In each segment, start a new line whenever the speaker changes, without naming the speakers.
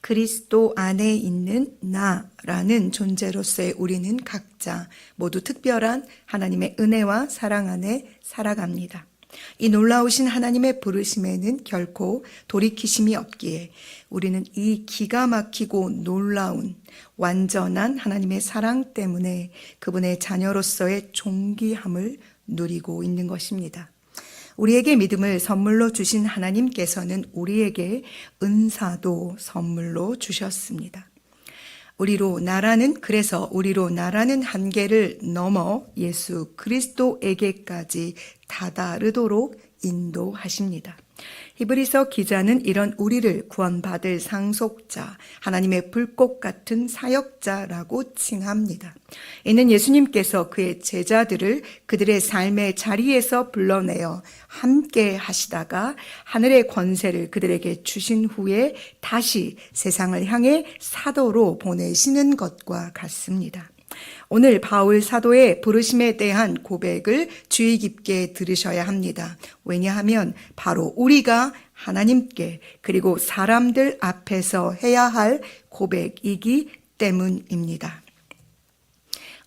그리스도 안에 있는 나라는 존재로서의 우리는 각자 모두 특별한 하나님의 은혜와 사랑 안에 살아갑니다. 이 놀라우신 하나님의 부르심에는 결코 돌이키심이 없기에 우리는 이 기가 막히고 놀라운 완전한 하나님의 사랑 때문에 그분의 자녀로서의 존귀함을 누리고 있는 것입니다. 우리에게 믿음을 선물로 주신 하나님께서는 우리에게 은사도 선물로 주셨습니다. 그래서 우리로 나라는 한계를 넘어 예수 그리스도에게까지 다다르도록 인도하십니다. 히브리서 기자는 이런 우리를 구원받을 상속자, 하나님의 불꽃 같은 사역자라고 칭합니다. 이는 예수님께서 그의 제자들을 그들의 삶의 자리에서 불러내어 함께 하시다가 하늘의 권세를 그들에게 주신 후에 다시 세상을 향해 사도로 보내시는 것과 같습니다. 오늘 바울 사도의 부르심에 대한 고백을 주의 깊게 들으셔야 합니다. 왜냐하면 바로 우리가 하나님께 그리고 사람들 앞에서 해야 할 고백이기 때문입니다.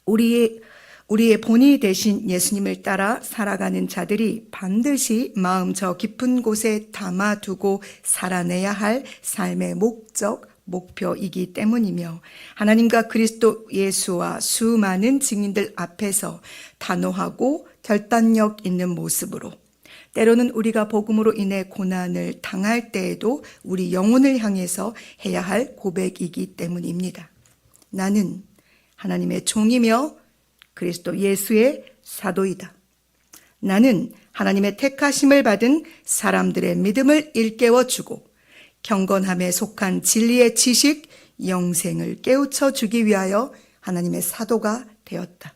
우리의 본이 되신 예수님을 따라 살아가는 자들이 반드시 마음 저 깊은 곳에 담아두고 살아내야 할 삶의 목표이기 때문이며 하나님과 그리스도 예수와 수많은 증인들 앞에서 단호하고 결단력 있는 모습으로 때로는 우리가 복음으로 인해 고난을 당할 때에도 우리 영혼을 향해서 해야 할 고백이기 때문입니다. 나는 하나님의 종이며 그리스도 예수의 사도이다. 나는 하나님의 택하심을 받은 사람들의 믿음을 일깨워주고 경건함에 속한 진리의 지식, 영생을 깨우쳐 주기 위하여 하나님의 사도가 되었다.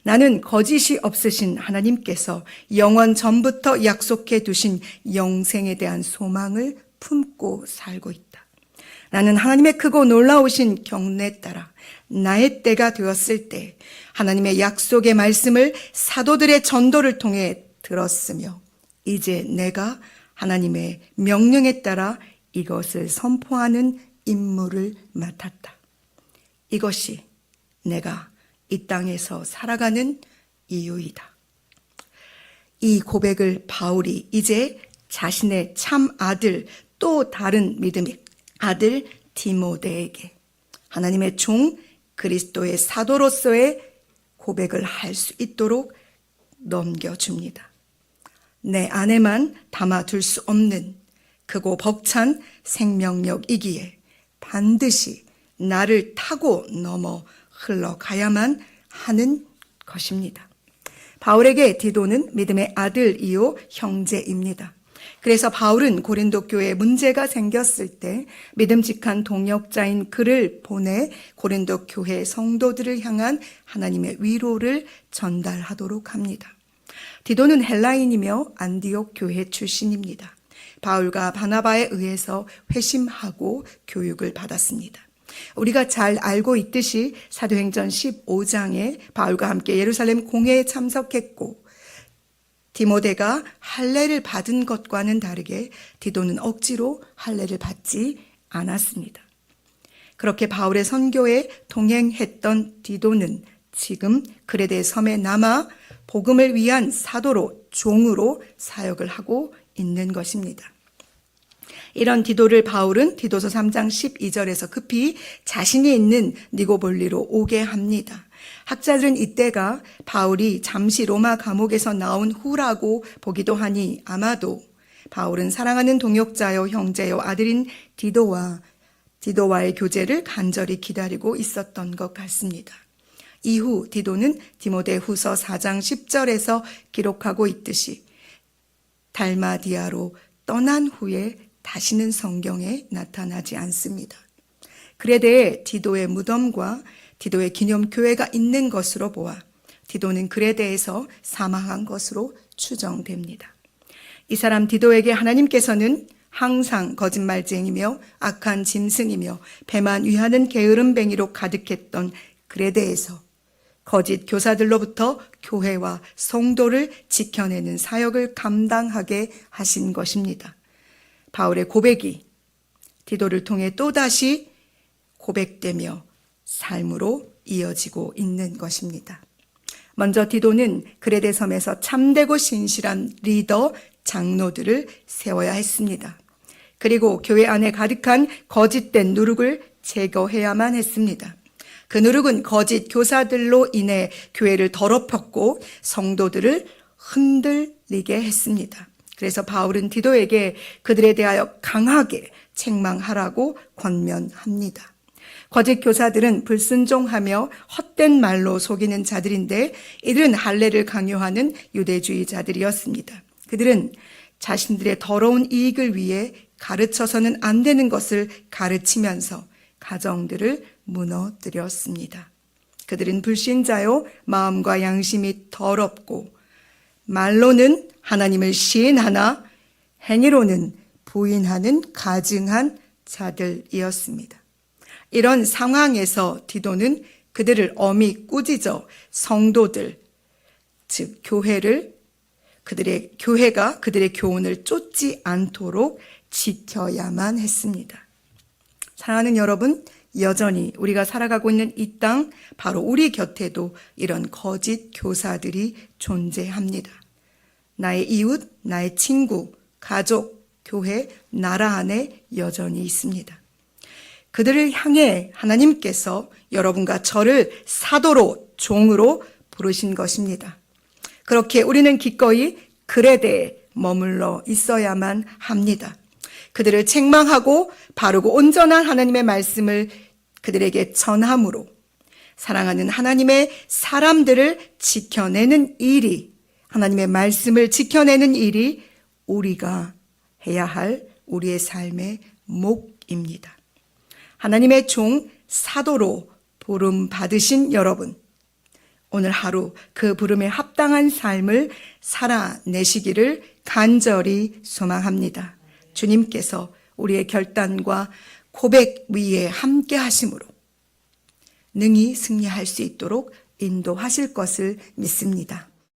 나는 거짓이 없으신 하나님께서 영원 전부터 약속해 두신 영생에 대한 소망을 품고 살고 있다. 나는 하나님의 크고 놀라우신 경륜에 따라 나의 때가 되었을 때 하나님의 약속의 말씀을 사도들의 전도를 통해 들었으며 이제 내가 하나님의 명령에 따라 이것을 선포하는 임무를 맡았다. 이것이 내가 이 땅에서 살아가는 이유이다. 이 고백을 바울이 이제 자신의 참 아들, 또 다른 믿음의 아들 디모데에게 하나님의 종 그리스도의 사도로서의 고백을 할 수 있도록 넘겨줍니다. 내 안에만 담아둘 수 없는 크고 벅찬 생명력이기에 반드시 나를 타고 넘어 흘러가야만 하는 것입니다. 바울에게 디도는 믿음의 아들이요 형제입니다. 그래서 바울은 고린도 교회에 문제가 생겼을 때 믿음직한 동역자인 그를 보내 고린도 교회 성도들을 향한 하나님의 위로를 전달하도록 합니다. 디도는 헬라인이며 안디옥 교회 출신입니다. 바울과 바나바에 의해서 회심하고 교육을 받았습니다. 우리가 잘 알고 있듯이 사도행전 15장에 바울과 함께 예루살렘 공회에 참석했고 디모데가 할례를 받은 것과는 다르게 디도는 억지로 할례를 받지 않았습니다. 그렇게 바울의 선교에 동행했던 디도는 지금 그레데 섬에 남아 복음을 위한 사도로 종으로 사역을 하고 있는 것입니다. 이런 디도를 바울은 디도서 3장 12절에서 급히 자신이 있는 니고볼리로 오게 합니다. 학자들은 이때가 바울이 잠시 로마 감옥에서 나온 후라고 보기도 하니 아마도 바울은 사랑하는 동역자요 형제요 아들인 디도와의 교제를 간절히 기다리고 있었던 것 같습니다. 이후 디도는 디모데후서 4장 10절에서 기록하고 있듯이 달마디아로 떠난 후에 다시는 성경에 나타나지 않습니다. 그레데에 디도의 무덤과 디도의 기념교회가 있는 것으로 보아 디도는 그레데에서 사망한 것으로 추정됩니다. 이 사람 디도에게 하나님께서는 항상 거짓말쟁이며 악한 짐승이며 배만 위하는 게으름뱅이로 가득했던 그레데에서 거짓 교사들로부터 교회와 성도를 지켜내는 사역을 감당하게 하신 것입니다. 바울의 고백이 디도를 통해 또다시 고백되며 삶으로 이어지고 있는 것입니다. 먼저 디도는 그레데 섬에서 참되고 신실한 리더, 장로들을 세워야 했습니다. 그리고 교회 안에 가득한 거짓된 누룩을 제거해야만 했습니다. 그 누룩은 거짓 교사들로 인해 교회를 더럽혔고 성도들을 흔들리게 했습니다. 그래서 바울은 디도에게 그들에 대하여 강하게 책망하라고 권면합니다. 거짓 교사들은 불순종하며 헛된 말로 속이는 자들인데 이들은 할례를 강요하는 유대주의자들이었습니다. 그들은 자신들의 더러운 이익을 위해 가르쳐서는 안 되는 것을 가르치면서 가정들을 무너뜨렸습니다. 그들은 불신자요, 마음과 양심이 더럽고 말로는 하나님을 시인하나 행위로는 부인하는 가증한 자들이었습니다. 이런 상황에서 디도는 그들을 엄히 꾸짖어 성도들, 즉 교회가 그들의 교훈을 쫓지 않도록 지켜야만 했습니다. 사랑하는 여러분, 여전히 우리가 살아가고 있는 이 땅, 바로 우리 곁에도 이런 거짓 교사들이 존재합니다. 나의 이웃, 나의 친구, 가족, 교회, 나라 안에 여전히 있습니다. 그들을 향해 하나님께서 여러분과 저를 사도로, 종으로 부르신 것입니다. 그렇게 우리는 기꺼이 그레데에 머물러 있어야만 합니다. 그들을 책망하고 바르고 온전한 하나님의 말씀을 그들에게 전함으로 사랑하는 하나님의 사람들을 지켜내는 일이, 하나님의 말씀을 지켜내는 일이 우리가 해야 할 우리의 삶의 목입니다. 하나님의 종 사도로 부름 받으신 여러분, 오늘 하루 그 부름에 합당한 삶을 살아내시기를 간절히 소망합니다. 주님께서 우리의 결단과 고백 위에 함께 하심으로 능히 승리할 수 있도록 인도하실 것을 믿습니다.